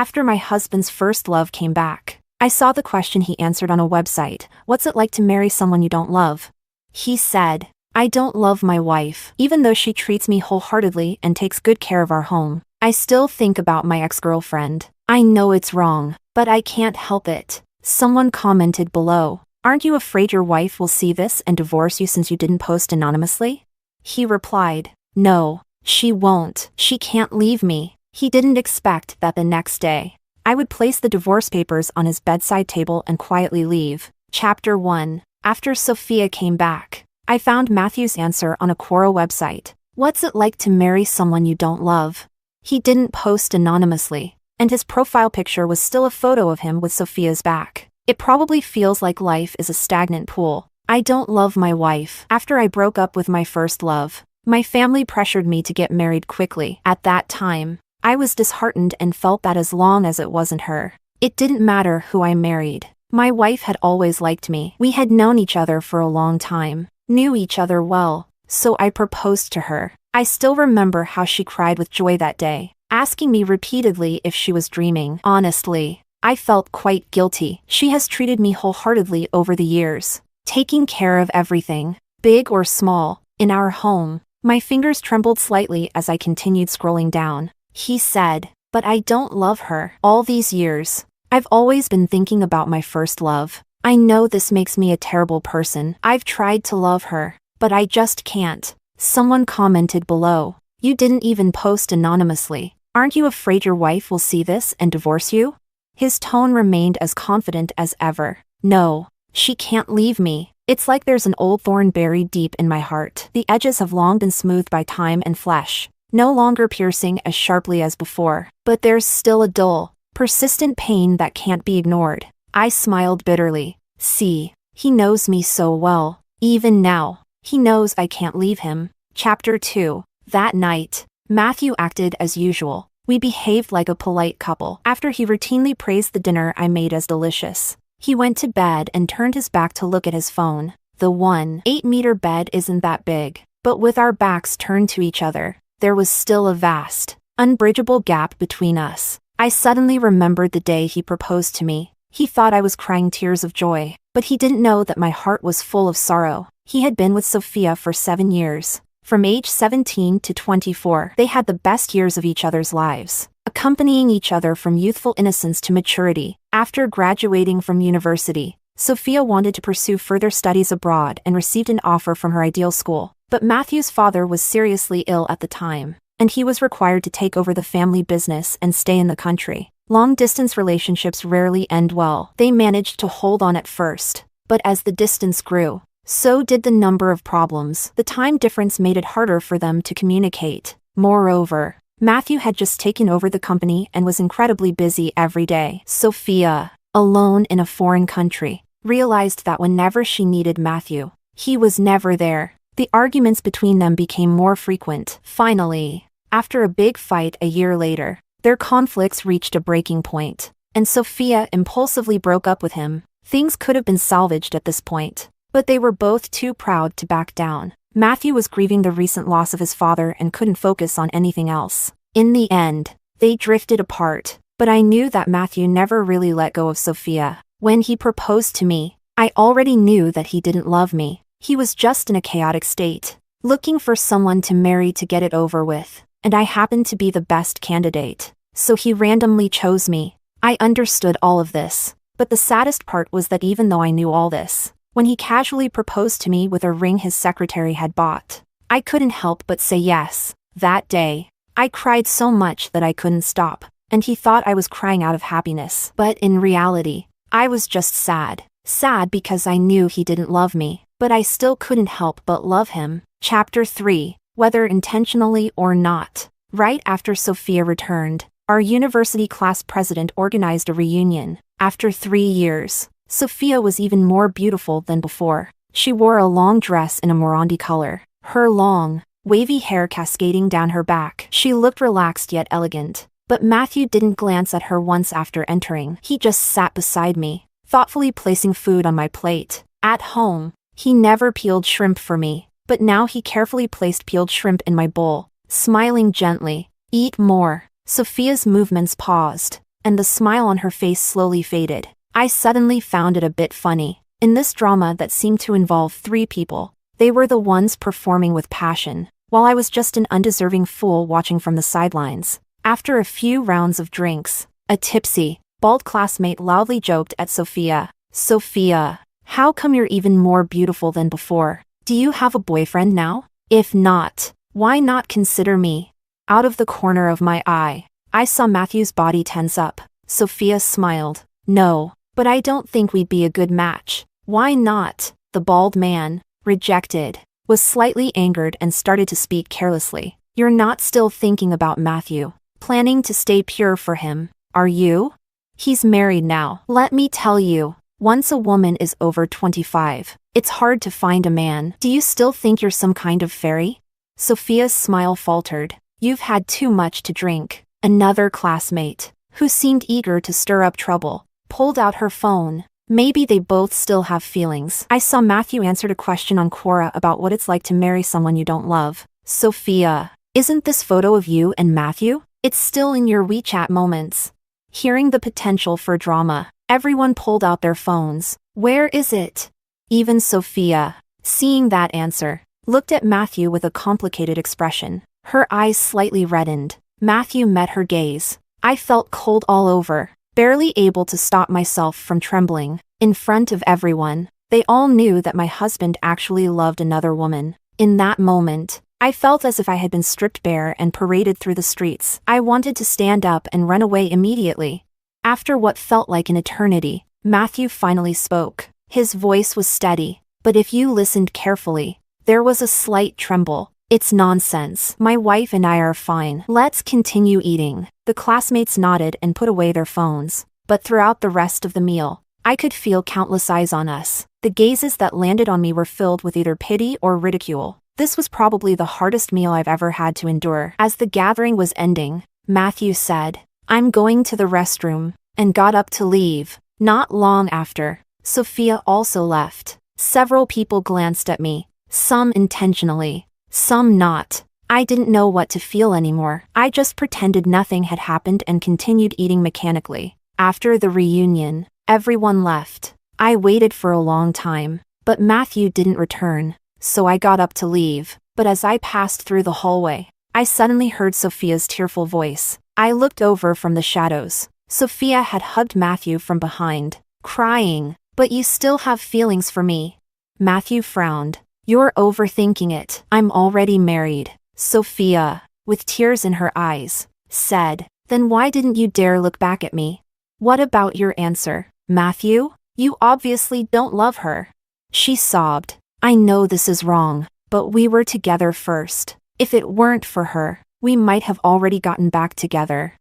After my husband's first love came back, I saw the question he answered on a website. What's it like to marry someone you don't love? He said, I don't love my wife. Even though she treats me wholeheartedly and takes good care of our home, I still think about my ex-girlfriend. I know it's wrong, but I can't help it. Someone commented below, aren't you afraid your wife will see this and divorce you since you didn't post anonymously? He replied, no, she won't. She can't leave me. He didn't expect that the next day, I would place the divorce papers on his bedside table and quietly leave. Chapter 1. After Sophia came back, I found Matthew's answer on a Quora website. What's it like to marry someone you don't love? He didn't post anonymously, and his profile picture was still a photo of him with Sophia's back. It probably feels like life is a stagnant pool. I don't love my wife. After I broke up with my first love, my family pressured me to get married quickly. At that time, I was disheartened and felt that as long as it wasn't her, it didn't matter who I married. My wife had always liked me. We had known each other for a long time, knew each other well, so I proposed to her. I still remember how she cried with joy that day, asking me repeatedly if she was dreaming. Honestly, I felt quite guilty. She has treated me wholeheartedly over the years, taking care of everything, big or small, in our home. My fingers trembled slightly as I continued scrolling down. He said, but I don't love her. All these years, I've always been thinking about my first love. I know this makes me a terrible person. I've tried to love her, but I just can't. Someone commented below, you didn't even post anonymously. Aren't you afraid your wife will see this and divorce you? His tone remained as confident as ever. No, she can't leave me. It's like there's an old thorn buried deep in my heart. The edges have long been smoothed by time and flesh, no longer piercing as sharply as before. But there's still a dull, persistent pain that can't be ignored. I smiled bitterly. See, he knows me so well. Even now, he knows I can't leave him. Chapter 2. That night, Matthew acted as usual. We behaved like a polite couple. After he routinely praised the dinner I made as delicious, he went to bed and turned his back to look at his phone. The 1.8-meter bed isn't that big, but with our backs turned to each other, there was still a vast, unbridgeable gap between us. I suddenly remembered the day he proposed to me. He thought I was crying tears of joy, but he didn't know that my heart was full of sorrow. He had been with Sophia for 7 years. From age 17 to 24, they had the best years of each other's lives, accompanying each other from youthful innocence to maturity. After graduating from university, Sophia wanted to pursue further studies abroad and received an offer from her ideal school. But Matthew's father was seriously ill at the time, and he was required to take over the family business and stay in the country. Long-distance relationships rarely end well. They managed to hold on at first, but as the distance grew, so did the number of problems. The time difference made it harder for them to communicate. Moreover, Matthew had just taken over the company and was incredibly busy every day. Sophia, alone in a foreign country, realized that whenever she needed Matthew, he was never there. The arguments between them became more frequent. Finally, after a big fight a year later, their conflicts reached a breaking point, and Sophia impulsively broke up with him. Things could have been salvaged at this point, but they were both too proud to back down. Matthew was grieving the recent loss of his father and couldn't focus on anything else. In the end, they drifted apart, but I knew that Matthew never really let go of Sophia. When he proposed to me, I already knew that he didn't love me. He was just in a chaotic state, looking for someone to marry to get it over with, and I happened to be the best candidate, so he randomly chose me. I understood all of this, but the saddest part was that even though I knew all this, when he casually proposed to me with a ring his secretary had bought, I couldn't help but say yes. That day, I cried so much that I couldn't stop, and he thought I was crying out of happiness. But in reality, I was just sad. Sad because I knew he didn't love me, but I still couldn't help but love him. Chapter 3. Whether intentionally or not. Right after Sophia returned, our university class president organized a reunion. After 3 years, Sophia was even more beautiful than before. She wore a long dress in a Morandi color, her long, wavy hair cascading down her back. She looked relaxed yet elegant, but Matthew didn't glance at her once after entering. He just sat beside me, thoughtfully placing food on my plate. At home, he never peeled shrimp for me, but now he carefully placed peeled shrimp in my bowl, smiling gently. Eat more. Sophia's movements paused, and the smile on her face slowly faded. I suddenly found it a bit funny. In this drama that seemed to involve 3 people, they were the ones performing with passion, while I was just an undeserving fool watching from the sidelines. After a few rounds of drinks, a tipsy, bald classmate loudly joked at Sophia. "Sophia, how come you're even more beautiful than before? Do you have a boyfriend now? If not, why not consider me?" Out of the corner of my eye, I saw Matthew's body tense up. Sophia smiled. "No, but I don't think we'd be a good match." "Why not?" The bald man, rejected, was slightly angered and started to speak carelessly. "You're not still thinking about Matthew, planning to stay pure for him, are you? He's married now. Let me tell you, once a woman is over 25, it's hard to find a man. Do you still think you're some kind of fairy?" Sophia's smile faltered. "You've had too much to drink." Another classmate, who seemed eager to stir up trouble, pulled out her phone. Maybe they both still have feelings. I saw Matthew answered a question on Quora about what it's like to marry someone you don't love. "Sophia, isn't this photo of you and Matthew? It's still in your WeChat moments." Hearing the potential for drama, everyone pulled out their phones. "Where is it?" Even Sophia, seeing that answer, looked at Matthew with a complicated expression. Her eyes slightly reddened. Matthew met her gaze. I felt cold all over, barely able to stop myself from trembling. In front of everyone, they all knew that my husband actually loved another woman. In that moment, I felt as if I had been stripped bare and paraded through the streets. I wanted to stand up and run away immediately. After what felt like an eternity, Matthew finally spoke. His voice was steady, but if you listened carefully, there was a slight tremble. "It's nonsense. My wife and I are fine. Let's continue eating." The classmates nodded and put away their phones. But throughout the rest of the meal, I could feel countless eyes on us. The gazes that landed on me were filled with either pity or ridicule. This was probably the hardest meal I've ever had to endure. As the gathering was ending, Matthew said, "I'm going to the restroom," and got up to leave. Not long after, Sophia also left. Several people glanced at me, some intentionally, some not. I didn't know what to feel anymore. I just pretended nothing had happened and continued eating mechanically. After the reunion, everyone left. I waited for a long time, but Matthew didn't return, so I got up to leave. But as I passed through the hallway, I suddenly heard Sophia's tearful voice. I looked over from the shadows. Sophia had hugged Matthew from behind, crying, "But you still have feelings for me." Matthew frowned. "You're overthinking it. I'm already married." Sophia, with tears in her eyes, said, "Then why didn't you dare look back at me? What about your answer, Matthew? You obviously don't love her." She sobbed. "I know this is wrong, but we were together first. If it weren't for her, we might have already gotten back together."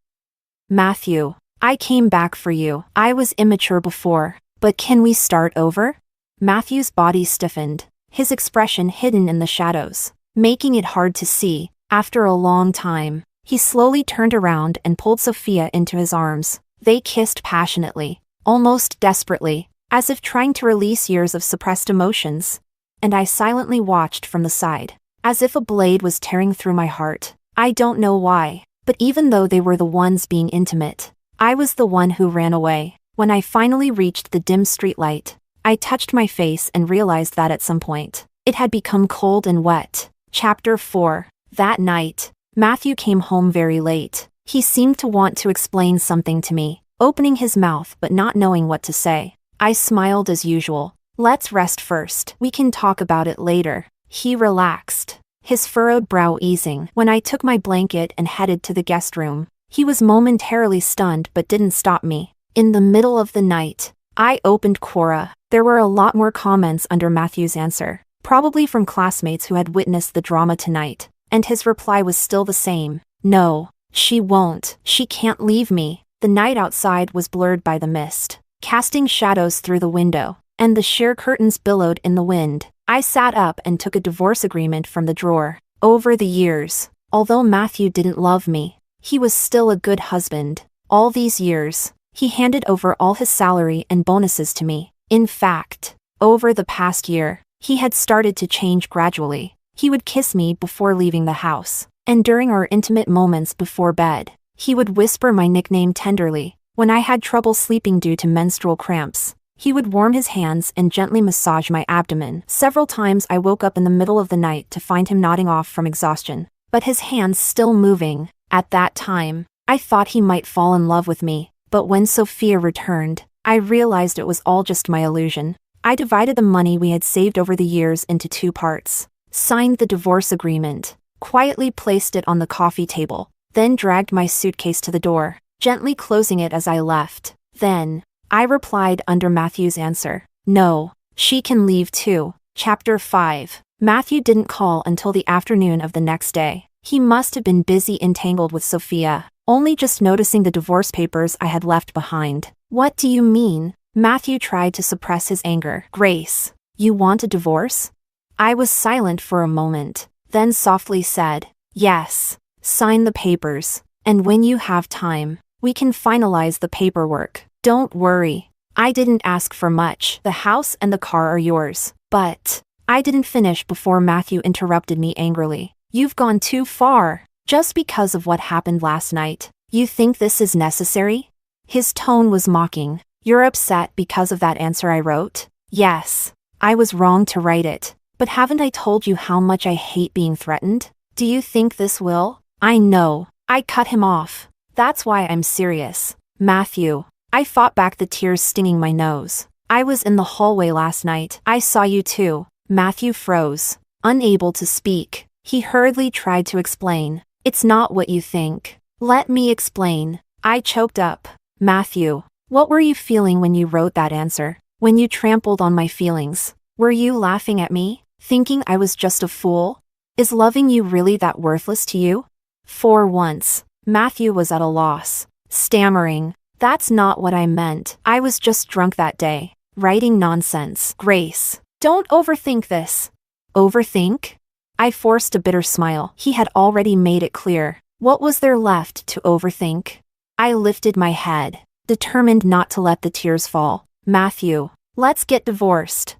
"Matthew, I came back for you. I was immature before, but can we start over?" Matthew's body stiffened, his expression hidden in the shadows, making it hard to see. After a long time, he slowly turned around and pulled Sophia into his arms. They kissed passionately, almost desperately, as if trying to release years of suppressed emotions. And I silently watched from the side, as if a blade was tearing through my heart. I don't know why, but even though they were the ones being intimate, I was the one who ran away. When I finally reached the dim streetlight, I touched my face and realized that at some point, it had become cold and wet. Chapter 4. That night, Matthew came home very late. He seemed to want to explain something to me, opening his mouth but not knowing what to say. I smiled as usual. "Let's rest first. We can talk about it later." He relaxed, his furrowed brow easing. When I took my blanket and headed to the guest room, he was momentarily stunned but didn't stop me. In the middle of the night, I opened Quora. There were a lot more comments under Matthew's answer, probably from classmates who had witnessed the drama tonight, and his reply was still the same. "No, she won't. She can't leave me." The night outside was blurred by the mist, casting shadows through the window, and the sheer curtains billowed in the wind. I sat up and took a divorce agreement from the drawer. Over the years, although Matthew didn't love me, he was still a good husband. All these years, he handed over all his salary and bonuses to me. In fact, over the past year, he had started to change gradually. He would kiss me before leaving the house, and during our intimate moments before bed, he would whisper my nickname tenderly. When I had trouble sleeping due to menstrual cramps, he would warm his hands and gently massage my abdomen. Several times I woke up in the middle of the night to find him nodding off from exhaustion, but his hands still moving. At that time, I thought he might fall in love with me, but when Sophia returned, I realized it was all just my illusion. I divided the money we had saved over the years into 2 parts, signed the divorce agreement, quietly placed it on the coffee table, then dragged my suitcase to the door, gently closing it as I left. Then, I replied under Matthew's answer, "No, she can leave too." Chapter 5. Matthew didn't call until the afternoon of the next day. He must have been busy entangled with Sophia, only just noticing the divorce papers I had left behind. "What do you mean?" Matthew tried to suppress his anger. "Grace, you want a divorce?" I was silent for a moment, then softly said, "Yes, sign the papers, and when you have time, we can finalize the paperwork. Don't worry. I didn't ask for much. The house and the car are yours." But I didn't finish before Matthew interrupted me angrily. "You've gone too far. Just because of what happened last night, you think this is necessary?" His tone was mocking. "You're upset because of that answer I wrote?" "Yes, I was wrong to write it. But haven't I told you how much I hate being threatened? Do you think this will?" "I know." I cut him off. "That's why I'm serious, Matthew." I fought back the tears stinging my nose. "I was in the hallway last night. I saw you too." Matthew froze, unable to speak. He hurriedly tried to explain. "It's not what you think." "Let me explain." I choked up. "Matthew, what were you feeling when you wrote that answer? When you trampled on my feelings? Were you laughing at me, thinking I was just a fool? Is loving you really that worthless to you?" For once, Matthew was at a loss, stammering, "That's not what I meant. I was just drunk that day, writing nonsense." "Grace, don't overthink this." "Overthink?" I forced a bitter smile. He had already made it clear. What was there left to overthink? I lifted my head, determined not to let the tears fall. "Matthew, let's get divorced."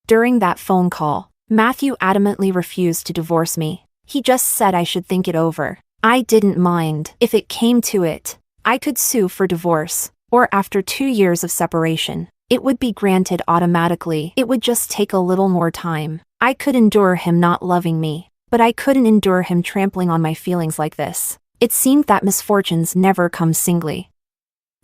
During that phone call, Matthew adamantly refused to divorce me. He just said I should think it over. I didn't mind. If it came to it, I could sue for divorce, or after 2 years of separation, it would be granted automatically. It would just take a little more time. I could endure him not loving me, but I couldn't endure him trampling on my feelings like this. It seemed that misfortunes never come singly.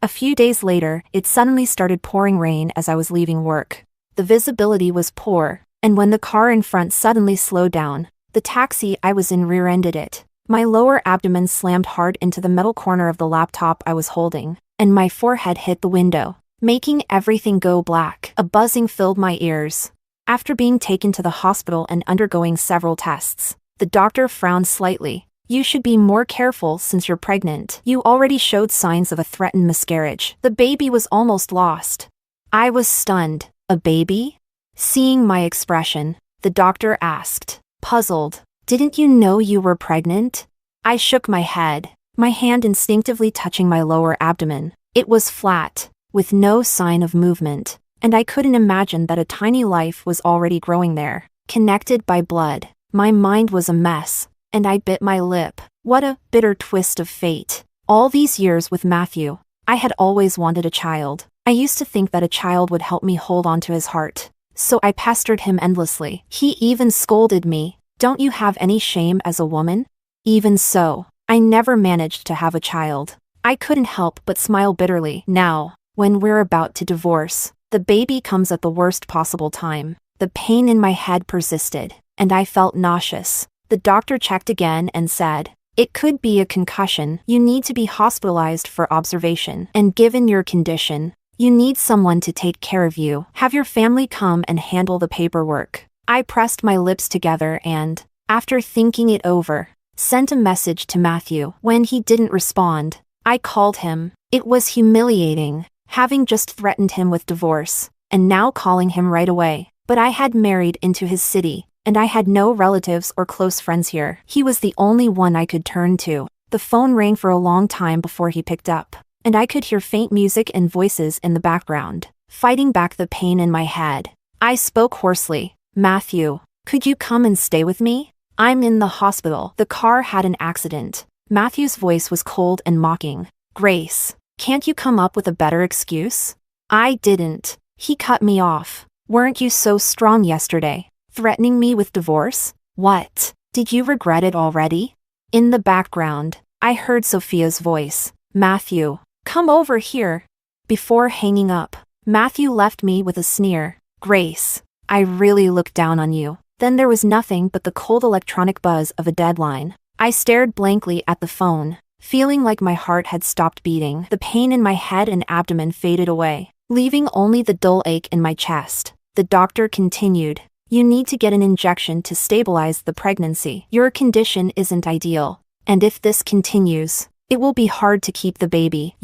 A few days later, it suddenly started pouring rain as I was leaving work. The visibility was poor, and when the car in front suddenly slowed down, the taxi I was in rear-ended it. My lower abdomen slammed hard into the metal corner of the laptop I was holding, and my forehead hit the window, making everything go black. A buzzing filled my ears. After being taken to the hospital and undergoing several tests, the doctor frowned slightly. "You should be more careful since you're pregnant. You already showed signs of a threatened miscarriage. The baby was almost lost." I was stunned. "A baby?" Seeing my expression, the doctor asked, puzzled, "Didn't you know you were pregnant?" I shook my head, my hand instinctively touching my lower abdomen. It was flat, with no sign of movement, and I couldn't imagine that a tiny life was already growing there, connected by blood. My mind was a mess, and I bit my lip. What a bitter twist of fate. All these years with Matthew, I had always wanted a child. I used to think that a child would help me hold on to his heart, so I pestered him endlessly. He even scolded me. "Don't you have any shame as a woman?" Even so, I never managed to have a child. I couldn't help but smile bitterly. Now, when we're about to divorce, the baby comes at the worst possible time. The pain in my head persisted, and I felt nauseous. The doctor checked again and said, "It could be a concussion. You need to be hospitalized for observation. And given your condition, you need someone to take care of you. Have your family come and handle the paperwork." I pressed my lips together and, after thinking it over, sent a message to Matthew. When he didn't respond, I called him. It was humiliating, having just threatened him with divorce, and now calling him right away. But I had married into his city, and I had no relatives or close friends here. He was the only one I could turn to. The phone rang for a long time before he picked up, and I could hear faint music and voices in the background, fighting back the pain in my head. I spoke hoarsely. "Matthew, could you come and stay with me? I'm in the hospital. The car had an accident." Matthew's voice was cold and mocking. "Grace, Can't you come up with a better excuse? I didn't. He cut me off. Weren't you so strong yesterday, threatening me with divorce? What? Did you regret it already? In the background, I heard Sophia's voice. Matthew, come over here. Before hanging up, Matthew left me with a sneer. Grace, I really looked down on you. Then there was nothing but the cold electronic buzz of a deadline. I stared blankly at the phone, feeling like my heart had stopped beating. The pain in my head and abdomen faded away, leaving only the dull ache in my chest. The doctor continued. You need to get an injection to stabilize the pregnancy. Your condition isn't ideal, and if this continues, it will be hard to keep the baby.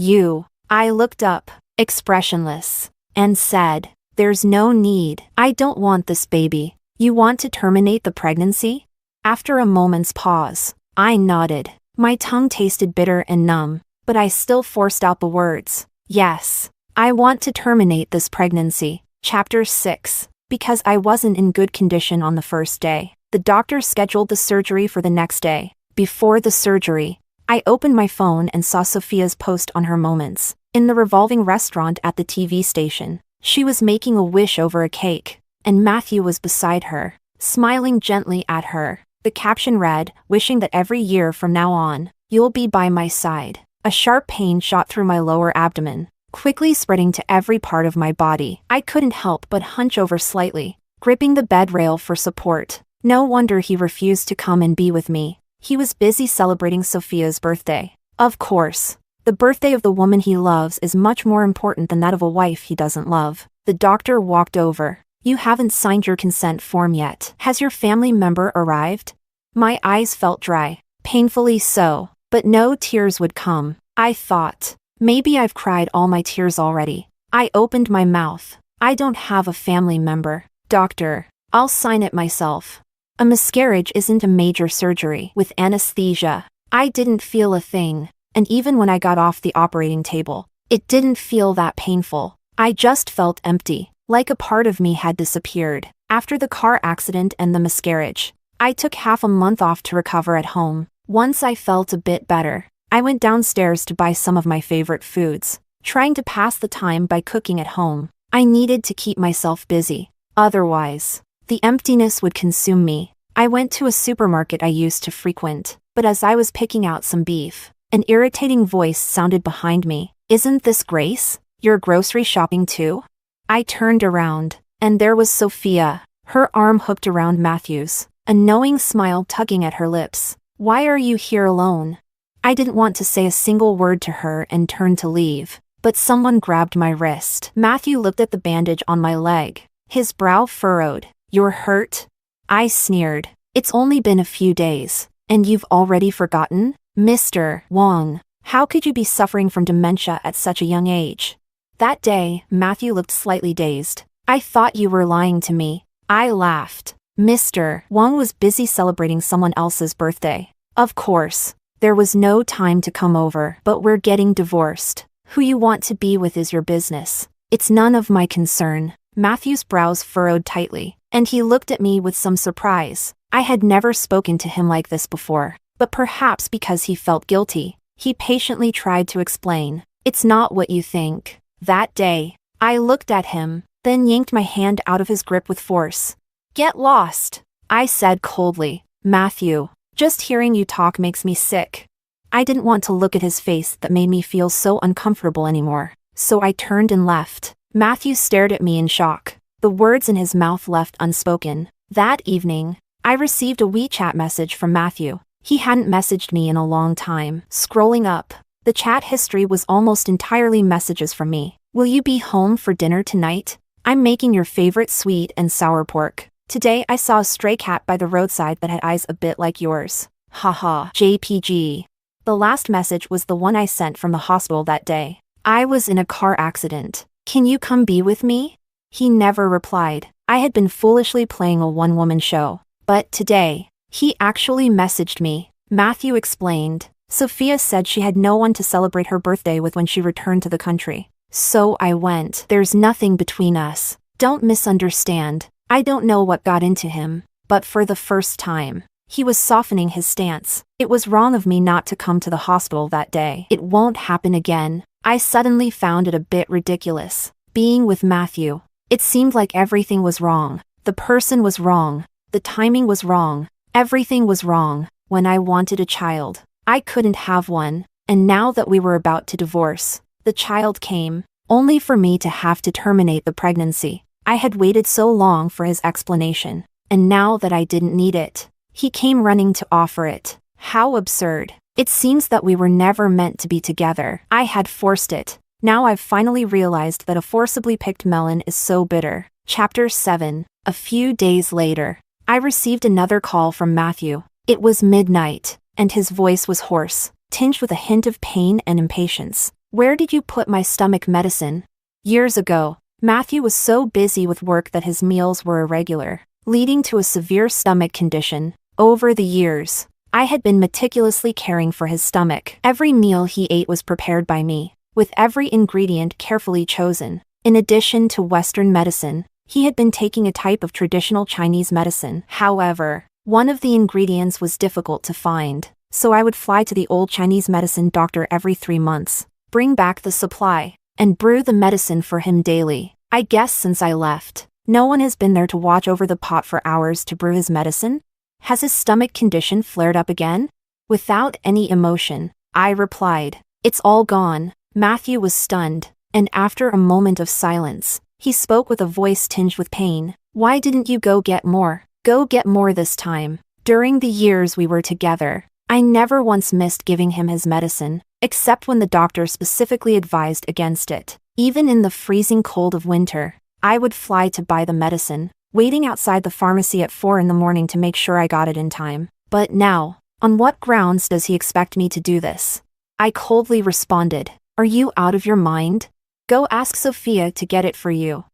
I looked up, expressionless, and said, there's no need. I don't want this baby. You want to terminate the pregnancy? After a moment's pause, I nodded. My tongue tasted bitter and numb, but I still forced out the words. Yes, I want to terminate this pregnancy. Chapter 6. Because I wasn't in good condition on the first day, the doctor scheduled the surgery for the next day. Before the surgery, I opened my phone and saw Sophia's post on her moments. In the revolving restaurant at the TV station, she was making a wish over a cake, and Matthew was beside her, smiling gently at her. The caption read, wishing that every year from now on, you'll be by my side. A sharp pain shot through my lower abdomen, quickly spreading to every part of my body. I couldn't help but hunch over slightly, gripping the bed rail for support. No wonder he refused to come and be with me. He was busy celebrating Sophia's birthday. Of course, the birthday of the woman he loves is much more important than that of a wife he doesn't love. The doctor walked over. You haven't signed your consent form yet. Has your family member arrived? My eyes felt dry, painfully so, but no tears would come. I thought, maybe I've cried all my tears already. I opened my mouth. I don't have a family member. Doctor, I'll sign it myself. A miscarriage isn't a major surgery with anesthesia. I didn't feel a thing, and even when I got off the operating table, it didn't feel that painful. I just felt empty, like a part of me had disappeared. After the car accident and the miscarriage, I took half a month off to recover at home. Once I felt a bit better, I went downstairs to buy some of my favorite foods, trying to pass the time by cooking at home. I needed to keep myself busy. Otherwise, the emptiness would consume me. I went to a supermarket I used to frequent, but as I was picking out some beef, an irritating voice sounded behind me. Isn't this Grace? You're grocery shopping too? I turned around, and there was Sophia, her arm hooked around Matthew's, a knowing smile tugging at her lips. Why are you here alone? I didn't want to say a single word to her and turned to leave, but someone grabbed my wrist. Matthew looked at the bandage on my leg, his brow furrowed. You're hurt? I sneered. It's only been a few days, and you've already forgotten? Mr. Wong, how could you be suffering from dementia at such a young age? That day, Matthew looked slightly dazed. I thought you were lying to me. I laughed. Mr. Wong was busy celebrating someone else's birthday. Of course, there was no time to come over, but we're getting divorced. Who you want to be with is your business. It's none of my concern. Matthew's brows furrowed tightly, and he looked at me with some surprise. I had never spoken to him like this before, but perhaps because he felt guilty, he patiently tried to explain. It's not what you think. That day, I looked at him, then yanked my hand out of his grip with force. Get lost, I said coldly. Matthew, just hearing you talk makes me sick. I didn't want to look at his face that made me feel so uncomfortable anymore, so I turned and left. Matthew stared at me in shock, the words in his mouth left unspoken. That evening, I received a WeChat message from Matthew. He hadn't messaged me in a long time. Scrolling up, the chat history was almost entirely messages from me. Will you be home for dinner tonight? I'm making your favorite sweet and sour pork. Today I saw a stray cat by the roadside that had eyes a bit like yours. Haha. JPG. The last message was the one I sent from the hospital that day. I was in a car accident. Can you come be with me? He never replied. I had been foolishly playing a one-woman show. But today, he actually messaged me. Matthew explained. Sophia said she had no one to celebrate her birthday with when she returned to the country. So I went. There's nothing between us. Don't misunderstand. I don't know what got into him, but for the first time, he was softening his stance. It was wrong of me not to come to the hospital that day. It won't happen again. I suddenly found it a bit ridiculous. Being with Matthew. It seemed like everything was wrong. The person was wrong. The timing was wrong. Everything was wrong. When I wanted a child, I couldn't have one. And now that we were about to divorce, the child came, only for me to have to terminate the pregnancy. I had waited so long for his explanation, and now that I didn't need it, he came running to offer it. How absurd. It seems that we were never meant to be together. I had forced it. Now I've finally realized that a forcibly picked melon is so bitter. Chapter 7. A few days later, I received another call from Matthew. It was midnight, and his voice was hoarse, tinged with a hint of pain and impatience. Where did you put my stomach medicine? Years ago, Matthew was so busy with work that his meals were irregular, leading to a severe stomach condition. Over the years, I had been meticulously caring for his stomach. Every meal he ate was prepared by me, with every ingredient carefully chosen. In addition to Western medicine, he had been taking a type of traditional Chinese medicine. However, one of the ingredients was difficult to find, so I would fly to the old Chinese medicine doctor every 3 months, bring back the supply, and brew the medicine for him daily. I guess since I left, no one has been there to watch over the pot for hours to brew his medicine? Has his stomach condition flared up again? Without any emotion, I replied, "It's all gone." Matthew was stunned, and after a moment of silence, he spoke with a voice tinged with pain. "Why didn't you go get more? Go get more this time." During the years we were together, I never once missed giving him his medicine, except when the doctor specifically advised against it. Even in the freezing cold of winter, I would fly to buy the medicine, waiting outside the pharmacy at 4 in the morning to make sure I got it in time. But now, on what grounds does he expect me to do this? I coldly responded, "Are you out of your mind? Go ask Sophia to get it for you."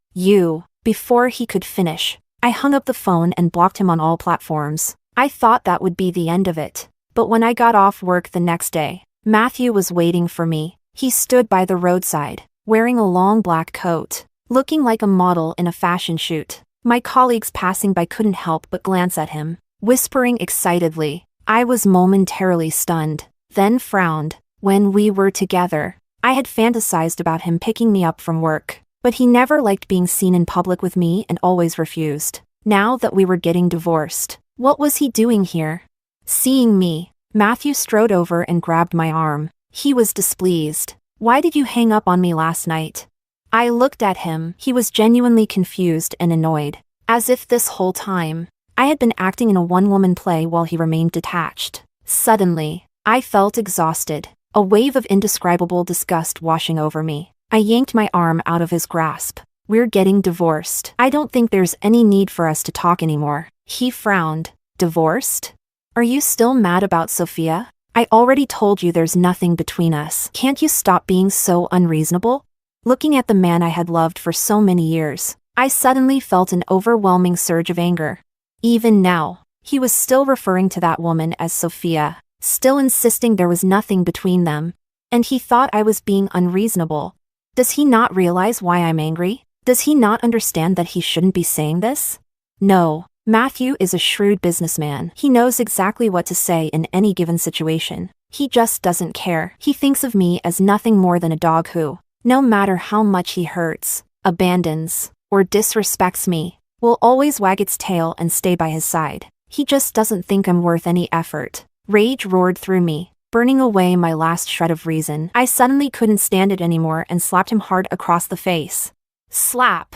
Before he could finish, I hung up the phone and blocked him on all platforms. I thought that would be the end of it. But when I got off work the next day, Matthew was waiting for me. He stood by the roadside, wearing a long black coat, looking like a model in a fashion shoot. My colleagues passing by couldn't help but glance at him, whispering excitedly. I was momentarily stunned, then frowned. When we were together, I had fantasized about him picking me up from work, but he never liked being seen in public with me and always refused. Now that we were getting divorced, what was he doing here? Seeing me, Matthew strode over and grabbed my arm. He was displeased. "Why did you hang up on me last night?" I looked at him. He was genuinely confused and annoyed, as if this whole time, I had been acting in a one-woman play while he remained detached. Suddenly, I felt exhausted, a wave of indescribable disgust washing over me. I yanked my arm out of his grasp. "We're getting divorced. I don't think there's any need for us to talk anymore." He frowned. "Divorced? Are you still mad about Sophia? I already told you there's nothing between us. Can't you stop being so unreasonable?" Looking at the man I had loved for so many years, I suddenly felt an overwhelming surge of anger. Even now, he was still referring to that woman as Sophia, still insisting there was nothing between them. And he thought I was being unreasonable. Does he not realize why I'm angry? Does he not understand that he shouldn't be saying this? No, Matthew is a shrewd businessman. He knows exactly what to say in any given situation. He just doesn't care. He thinks of me as nothing more than a dog who, no matter how much he hurts, abandons, or disrespects me, will always wag its tail and stay by his side. He just doesn't think I'm worth any effort. Rage roared through me, burning away my last shred of reason. I suddenly couldn't stand it anymore and slapped him hard across the face. Slap!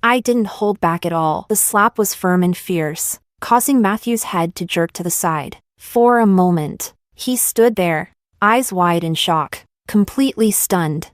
I didn't hold back at all. The slap was firm and fierce, causing Matthew's head to jerk to the side. For a moment, he stood there, eyes wide in shock, completely stunned.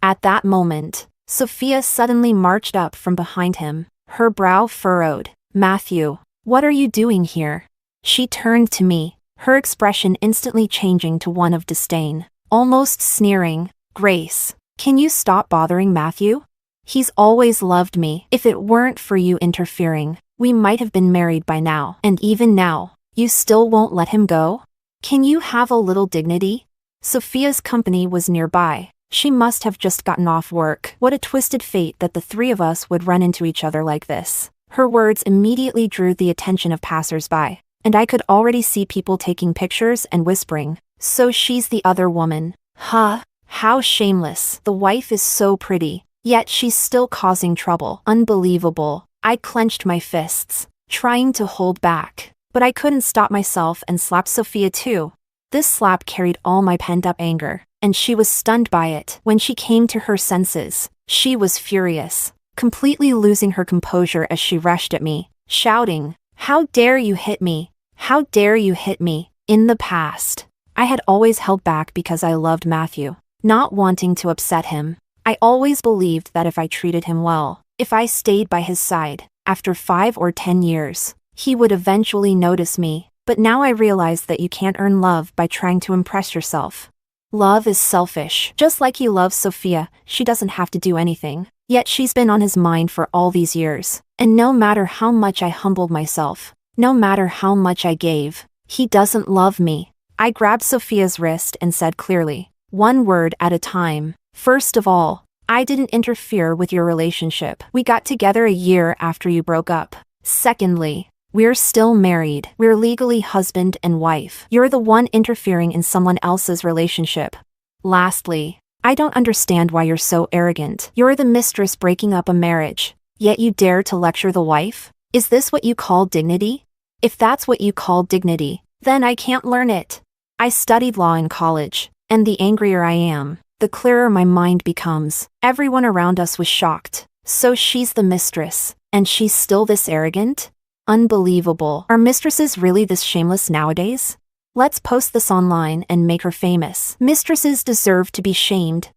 At that moment, Sophia suddenly marched up from behind him, her brow furrowed. "Matthew, what are you doing here?" She turned to me, her expression instantly changing to one of disdain, almost sneering. "Grace, can you stop bothering Matthew? He's always loved me. If it weren't for you interfering, we might have been married by now. And even now, you still won't let him go? Can you have a little dignity?" Sophia's company was nearby. She must have just gotten off work. What a twisted fate that the three of us would run into each other like this. Her words immediately drew the attention of passers-by, and I could already see people taking pictures and whispering, "So she's the other woman. Huh? How shameless. The wife is so pretty, yet she's still causing trouble. Unbelievable. I clenched my fists, trying to hold back, but I couldn't stop myself and slapped Sophia too. This slap carried all my pent-up anger, and she was stunned by it. When she came to her senses, she was furious, completely losing her composure as she rushed at me, shouting, "How dare you hit me? How dare you hit me?" In the past, I had always held back because I loved Matthew, not wanting to upset him. I always believed that if I treated him well, if I stayed by his side, after 5 or 10 years, he would eventually notice me. But now I realize that you can't earn love by trying to impress yourself. Love is selfish. Just like he loves Sophia, she doesn't have to do anything. Yet she's been on his mind for all these years. And no matter how much I humbled myself, no matter how much I gave, he doesn't love me. I grabbed Sophia's wrist and said clearly, one word at a time. First of all, I didn't interfere with your relationship. We got together a year after you broke up. Secondly, we're still married. We're legally husband and wife. You're the one interfering in someone else's relationship. Lastly, I don't understand why you're so arrogant. You're the mistress breaking up a marriage, yet you dare to lecture the wife? Is this what you call dignity? If that's what you call dignity, then I can't learn it. I studied law in college, and the angrier I am, the clearer my mind becomes. Everyone around us was shocked. So she's the mistress, and she's still this arrogant? Unbelievable. Are mistresses really this shameless nowadays? Let's post this online and make her famous. Mistresses deserve to be shamed.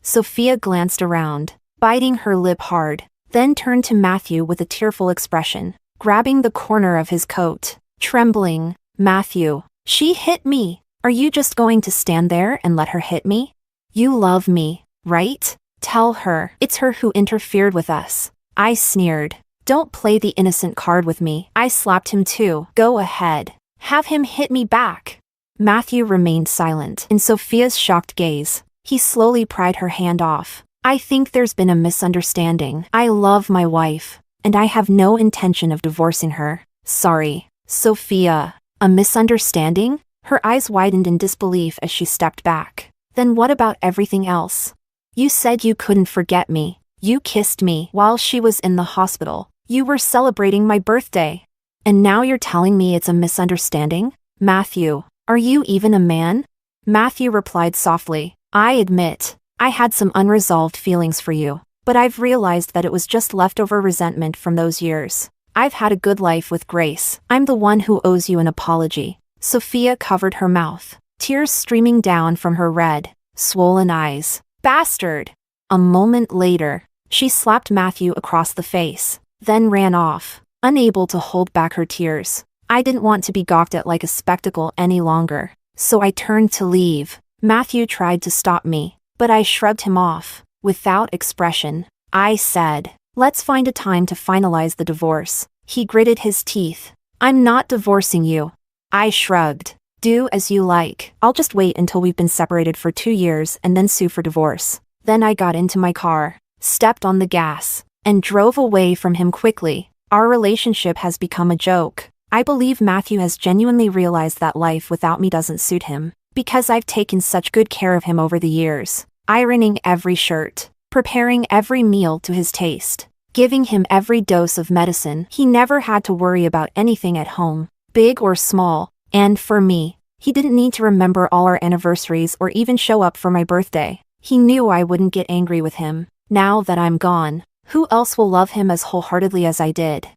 Sophia glanced around, biting her lip hard, then turned to Matthew with a tearful expression, grabbing the corner of his coat. Trembling, "Matthew, she hit me. Are you just going to stand there and let her hit me? You love me, right? Tell her. It's her who interfered with us." I sneered. "Don't play the innocent card with me." I slapped him too. "Go ahead. Have him hit me back." Matthew remained silent. In Sophia's shocked gaze, he slowly pried her hand off. "I think there's been a misunderstanding. I love my wife, and I have no intention of divorcing her. Sorry." "Sophia, a misunderstanding?" Her eyes widened in disbelief as she stepped back. "Then what about everything else? You said you couldn't forget me. You kissed me while she was in the hospital. You were celebrating my birthday. And now you're telling me it's a misunderstanding? Matthew, are you even a man?" Matthew replied softly, "I admit, I had some unresolved feelings for you, but I've realized that it was just leftover resentment from those years. I've had a good life with Grace. I'm the one who owes you an apology." Sophia covered her mouth, tears streaming down from her red, swollen eyes. "Bastard!" A moment later, she slapped Matthew across the face, then ran off, unable to hold back her tears. I didn't want to be gawked at like a spectacle any longer, so I turned to leave. Matthew tried to stop me, but I shrugged him off, without expression. I said, "Let's find a time to finalize the divorce." He gritted his teeth. "I'm not divorcing you." I shrugged. "Do as you like. I'll just wait until we've been separated for 2 years and then sue for divorce." Then I got into my car, stepped on the gas, and drove away from him quickly. Our relationship has become a joke. I believe Matthew has genuinely realized that life without me doesn't suit him, because I've taken such good care of him over the years, ironing every shirt, preparing every meal to his taste, giving him every dose of medicine. He never had to worry about anything at home, big or small, and for me, he didn't need to remember all our anniversaries or even show up for my birthday. He knew I wouldn't get angry with him. Now that I'm gone, who else will love him as wholeheartedly as I did?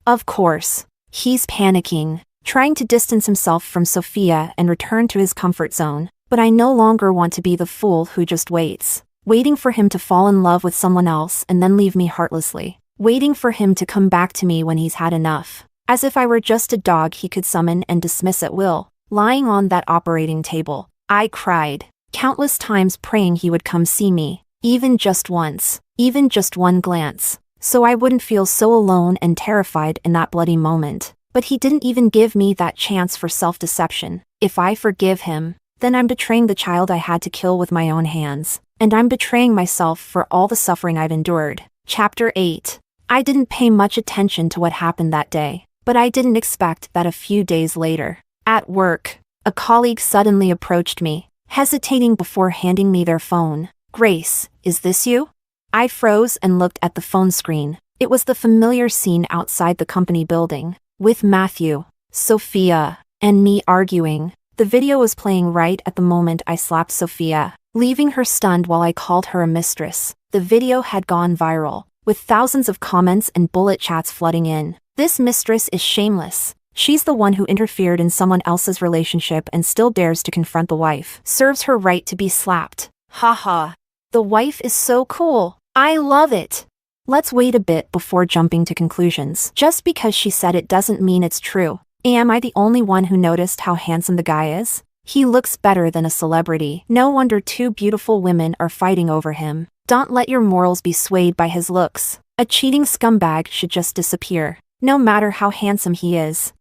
Of course, he's panicking, trying to distance himself from Sophia and return to his comfort zone. But I no longer want to be the fool who just waits, waiting for him to fall in love with someone else and then leave me heartlessly, waiting for him to come back to me when he's had enough, as if I were just a dog he could summon and dismiss at will. Lying on that operating table, I cried, countless times praying he would come see me, even just once, even just one glance, so I wouldn't feel so alone and terrified in that bloody moment. But he didn't even give me that chance for self-deception. If I forgive him, then I'm betraying the child I had to kill with my own hands, and I'm betraying myself for all the suffering I've endured. Chapter 8. I didn't pay much attention to what happened that day, but I didn't expect that a few days later, at work, a colleague suddenly approached me. hesitating before handing me their phone. "Grace, is this you?" I froze and looked at the phone screen. It was the familiar scene outside the company building, with Matthew, Sophia, and me arguing. The video was playing right at the moment I slapped Sophia, leaving her stunned while I called her a mistress. The video had gone viral, with thousands of comments and bullet chats flooding in. "This mistress is shameless. She's the one who interfered in someone else's relationship and still dares to confront the wife. Serves her right to be slapped. Haha. The wife is so cool. I love it." Let's wait a bit before jumping to conclusions. Just because she said it doesn't mean it's true. Am I the only one who noticed how handsome the guy is? He looks better than a celebrity. No wonder two beautiful women are fighting over him. Don't let your morals be swayed by his looks. A cheating scumbag should just disappear, no matter how handsome he is.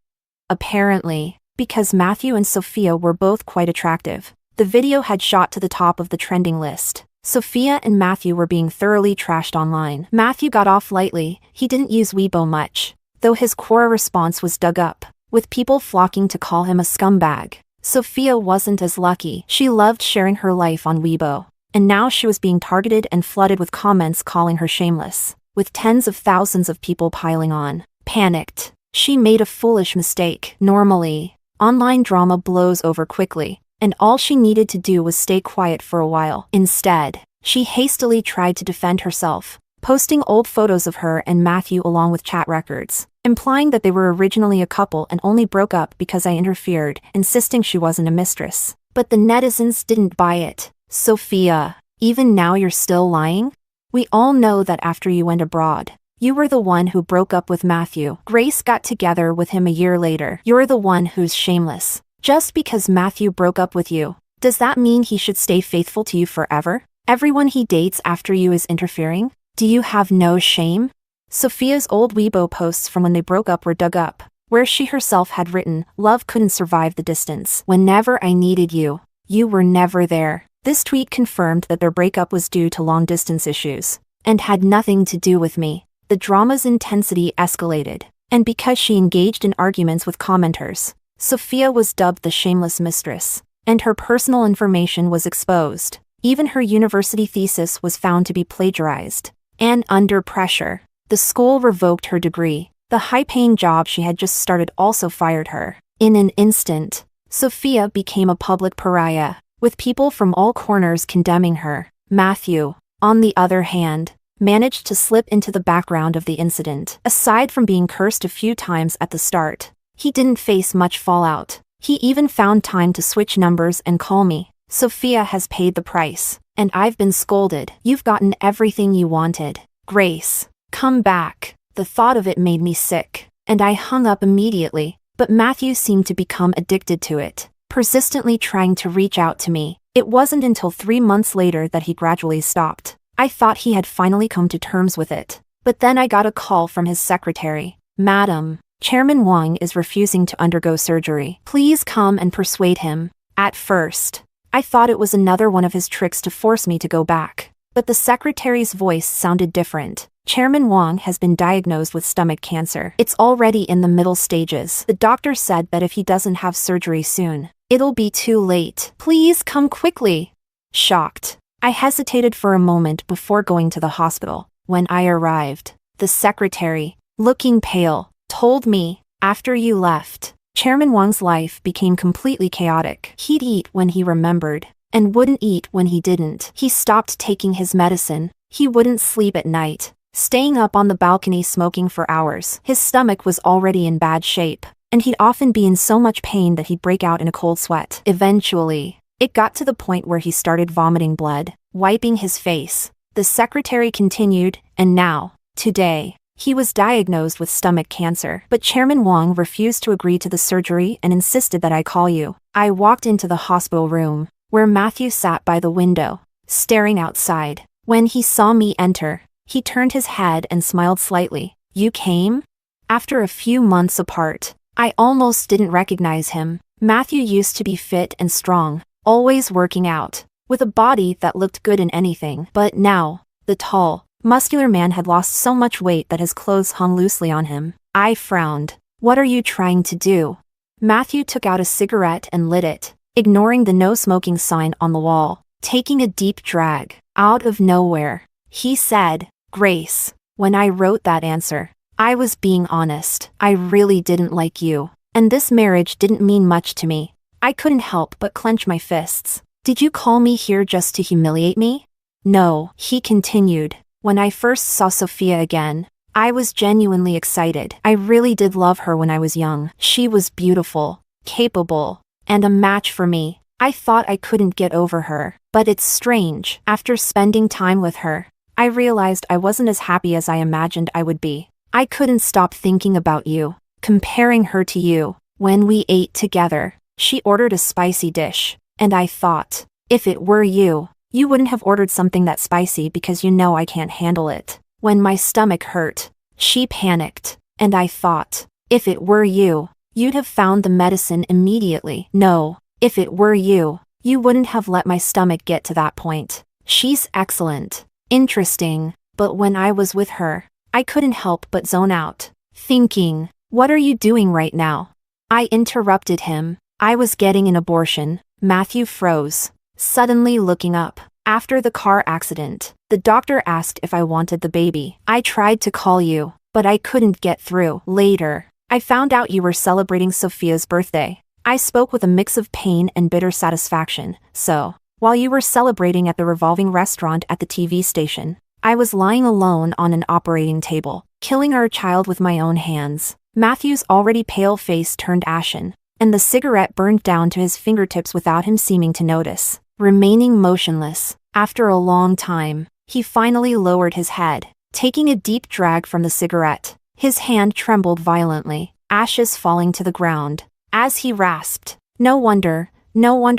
Apparently, because Matthew and Sophia were both quite attractive, the video had shot to the top of the trending list. Sophia and Matthew were being thoroughly trashed online. Matthew got off lightly. He didn't use Weibo much, though his Quora response was dug up, with people flocking to call him a scumbag. Sophia wasn't as lucky. She loved sharing her life on Weibo, and now she was being targeted and flooded with comments calling her shameless, with tens of thousands of people piling on. Panicked. She made a foolish mistake. Normally, online drama blows over quickly, and all she needed to do was stay quiet for a while. Instead, she hastily tried to defend herself, posting old photos of her and Matthew along with chat records, implying that they were originally a couple and only broke up because I interfered, insisting she wasn't a mistress. But the netizens didn't buy it. "Sophia, even now you're still lying? We all know that after you went abroad, you were the one who broke up with Matthew. Grace got together with him a year later. You're the one who's shameless. Just because Matthew broke up with you, does that mean he should stay faithful to you forever? Everyone he dates after you is interfering? Do you have no shame?" Sophia's old Weibo posts from when they broke up were dug up, where she herself had written, "Love couldn't survive the distance. Whenever I needed you, you were never there." This tweet confirmed that their breakup was due to long-distance issues, and had nothing to do with me. The drama's intensity escalated, and because she engaged in arguments with commenters, Sophia was dubbed the shameless mistress, and her personal information was exposed. Even her university thesis was found to be plagiarized. And under pressure, the school revoked her degree. The high-paying job she had just started also fired her. In an instant, Sophia became a public pariah, with people from all corners condemning her. Matthew, on the other hand, managed to slip into the background of the incident. Aside from being cursed a few times at the start, he didn't face much fallout. He even found time to switch numbers and call me. "Sophia has paid the price, and I've been scolded. You've gotten everything you wanted. Grace, come back." The thought of it made me sick, and I hung up immediately, but Matthew seemed to become addicted to it, persistently trying to reach out to me. It wasn't until 3 months later that he gradually stopped. I thought he had finally come to terms with it. But then I got a call from his secretary. "Madam, Chairman Wang is refusing to undergo surgery. Please come and persuade him." At first, I thought it was another one of his tricks to force me to go back. But the secretary's voice sounded different. "Chairman Wang has been diagnosed with stomach cancer. It's already in the middle stages. The doctor said that if he doesn't have surgery soon, it'll be too late. Please come quickly." Shocked, I hesitated for a moment before going to the hospital. When I arrived, the secretary, looking pale, told me, "After you left, Chairman Wang's life became completely chaotic. He'd eat when he remembered, and wouldn't eat when he didn't. He stopped taking his medicine. He wouldn't sleep at night, staying up on the balcony smoking for hours. His stomach was already in bad shape, and he'd often be in so much pain that he'd break out in a cold sweat. Eventually, it got to the point where he started vomiting blood, wiping his face." The secretary continued, "And now, today, he was diagnosed with stomach cancer. But Chairman Wang refused to agree to the surgery and insisted that I call you." I walked into the hospital room, where Matthew sat by the window, staring outside. When he saw me enter, he turned his head and smiled slightly. "You came?" After a few months apart, I almost didn't recognize him. Matthew used to be fit and strong, always working out, with a body that looked good in anything. But now, the tall, muscular man had lost so much weight that his clothes hung loosely on him. I frowned. "What are you trying to do?" Matthew took out a cigarette and lit it, ignoring the no smoking sign on the wall, taking a deep drag. Out of nowhere, he said, "Grace." When I wrote that answer, I was being honest. I really didn't like you, and this marriage didn't mean much to me. I couldn't help but clench my fists. "Did you call me here just to humiliate me?" "No," he continued. "When I first saw Sophia again, I was genuinely excited. I really did love her when I was young. She was beautiful, capable, and a match for me. I thought I couldn't get over her. But it's strange. After spending time with her, I realized I wasn't as happy as I imagined I would be. I couldn't stop thinking about you, comparing her to you. When we ate together, she ordered a spicy dish, and I thought, if it were you, you wouldn't have ordered something that spicy because you know I can't handle it. When my stomach hurt, she panicked, and I thought, if it were you, you'd have found the medicine immediately. No, if it were you, you wouldn't have let my stomach get to that point. She's excellent, interesting, but when I was with her, I couldn't help but zone out, thinking, what are you doing right now? I interrupted him. I was getting an abortion. Matthew froze, suddenly looking up. After the car accident, the doctor asked if I wanted the baby. I tried to call you, but I couldn't get through. Later, I found out you were celebrating Sophia's birthday. I spoke with a mix of pain and bitter satisfaction. So, while you were celebrating at the revolving restaurant at the TV station, I was lying alone on an operating table, killing our child with my own hands. Matthew's already pale face turned ashen, and the cigarette burned down to his fingertips without him seeming to notice. Remaining motionless, after a long time, he finally lowered his head, taking a deep drag from the cigarette. His hand trembled violently, ashes falling to the ground. As he rasped, no wonder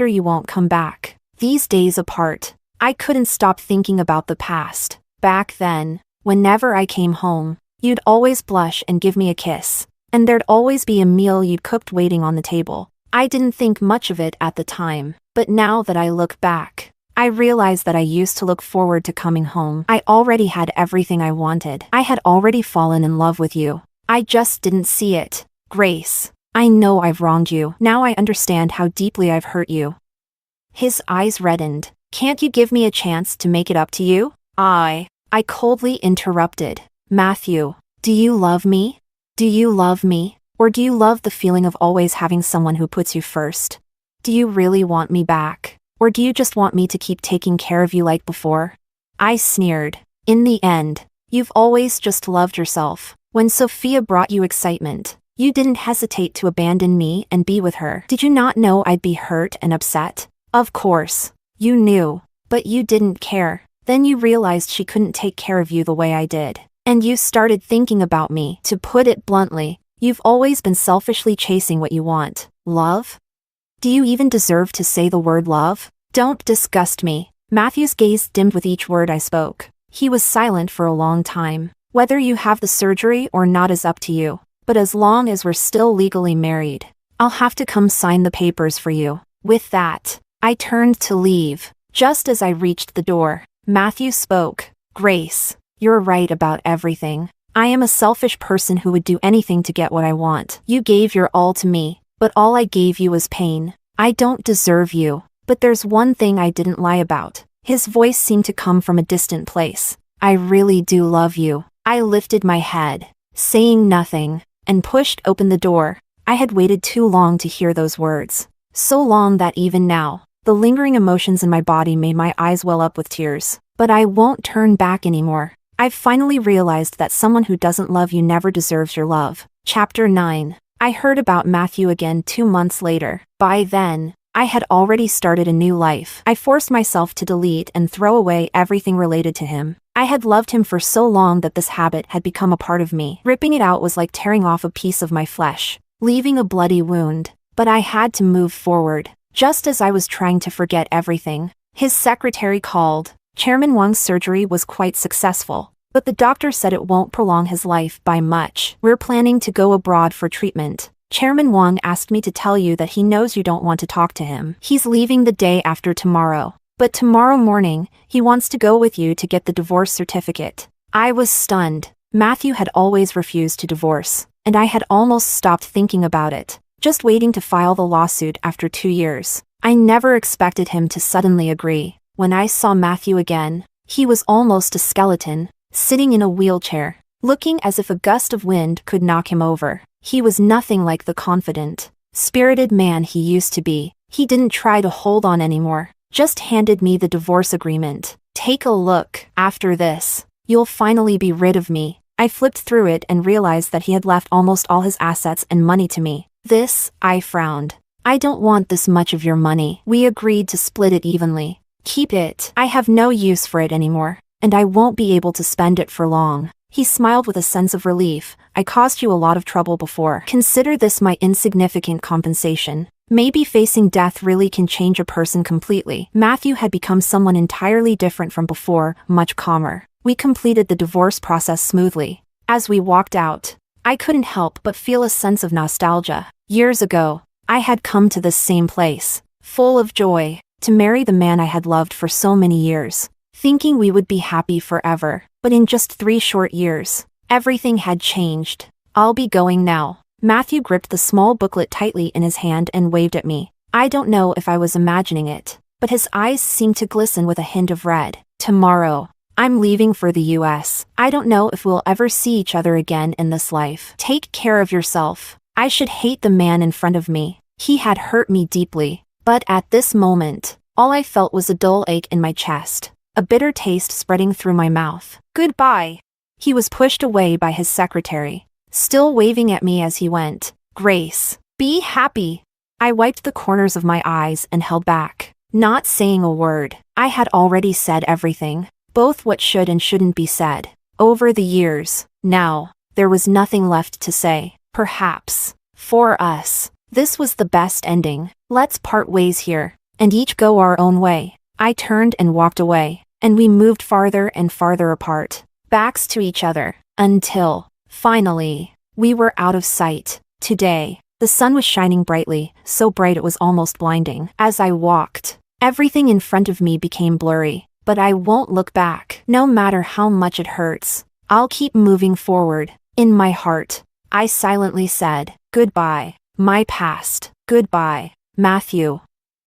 you won't come back." These days apart, I couldn't stop thinking about the past. Back then, whenever I came home, you'd always blush and give me a kiss, and there'd always be a meal you'd cooked waiting on the table. I didn't think much of it at the time, but now that I look back, I realize that I used to look forward to coming home. I already had everything I wanted. I had already fallen in love with you. I just didn't see it. Grace, I know I've wronged you. Now I understand how deeply I've hurt you. His eyes reddened. Can't you give me a chance to make it up to you? I coldly interrupted. Matthew, do you love me? Do you love me? Or do you love the feeling of always having someone who puts you first? Do you really want me back? Or do you just want me to keep taking care of you like before? I sneered. In the end, you've always just loved yourself. When Sophia brought you excitement, you didn't hesitate to abandon me and be with her. Did you not know I'd be hurt and upset? Of course, you knew, but you didn't care. Then you realized she couldn't take care of you the way I did. And you started thinking about me. To put it bluntly, you've always been selfishly chasing what you want. Love? Do you even deserve to say the word love? Don't disgust me. Matthew's gaze dimmed with each word I spoke. He was silent for a long time. Whether you have the surgery or not is up to you. But as long as we're still legally married, I'll have to come sign the papers for you. With that, I turned to leave. Just as I reached the door, Matthew spoke. Grace, you're right about everything. I am a selfish person who would do anything to get what I want. You gave your all to me, but all I gave you was pain. I don't deserve you, but there's one thing I didn't lie about. His voice seemed to come from a distant place. I really do love you. I lifted my head, saying nothing, and pushed open the door. I had waited too long to hear those words. So long that even now, the lingering emotions in my body made my eyes well up with tears. But I won't turn back anymore. I've finally realized that someone who doesn't love you never deserves your love. Chapter 9. I heard about Matthew again 2 months later. By then, I had already started a new life. I forced myself to delete and throw away everything related to him. I had loved him for so long that this habit had become a part of me. Ripping it out was like tearing off a piece of my flesh, leaving a bloody wound. But I had to move forward. Just as I was trying to forget everything, his secretary called. Chairman Wang's surgery was quite successful, but the doctor said it won't prolong his life by much. We're planning to go abroad for treatment. Chairman Wang asked me to tell you that he knows you don't want to talk to him. He's leaving the day after tomorrow, but tomorrow morning, he wants to go with you to get the divorce certificate. I was stunned. Matthew had always refused to divorce, and I had almost stopped thinking about it. just waiting to file the lawsuit after 2 years. I never expected him to suddenly agree. When I saw Matthew again, he was almost a skeleton, sitting in a wheelchair, looking as if a gust of wind could knock him over. He was nothing like the confident, spirited man he used to be. He didn't try to hold on anymore, just handed me the divorce agreement. Take a look. After this, you'll finally be rid of me. I flipped through it and realized that he had left almost all his assets and money to me. I frowned. I don't want this much of your money. We agreed to split it evenly. Keep it. I have no use for it anymore, and I won't be able to spend it for long. He smiled with a sense of relief. I caused you a lot of trouble before. Consider this my insignificant compensation. Maybe facing death really can change a person completely. Matthew had become someone entirely different from before, much calmer. We completed the divorce process smoothly. As we walked out, I couldn't help but feel a sense of nostalgia. Years ago, I had come to this same place, full of joy, to marry the man I had loved for so many years, thinking we would be happy forever. But in just 3 short years, everything had changed. I'll be going now. Matthew gripped the small booklet tightly in his hand and waved at me. I don't know if I was imagining it, but his eyes seemed to glisten with a hint of red. Tomorrow, I'm leaving for the US. I don't know if we'll ever see each other again in this life. Take care of yourself. I should hate the man in front of me. He had hurt me deeply. But at this moment, all I felt was a dull ache in my chest, a bitter taste spreading through my mouth. Goodbye. He was pushed away by his secretary, still waving at me as he went. Grace, be happy. I wiped the corners of my eyes and held back, not saying a word. I had already said everything, both what should and shouldn't be said. Over the years, now, there was nothing left to say. Perhaps, for us, this was the best ending. Let's part ways here, and each go our own way. I turned and walked away, and we moved farther and farther apart, backs to each other, until, finally, we were out of sight. Today, the sun was shining brightly, so bright it was almost blinding. As I walked, everything in front of me became blurry, but I won't look back. No matter how much it hurts, I'll keep moving forward. In my heart, I silently said, goodbye, my past. Goodbye, Matthew.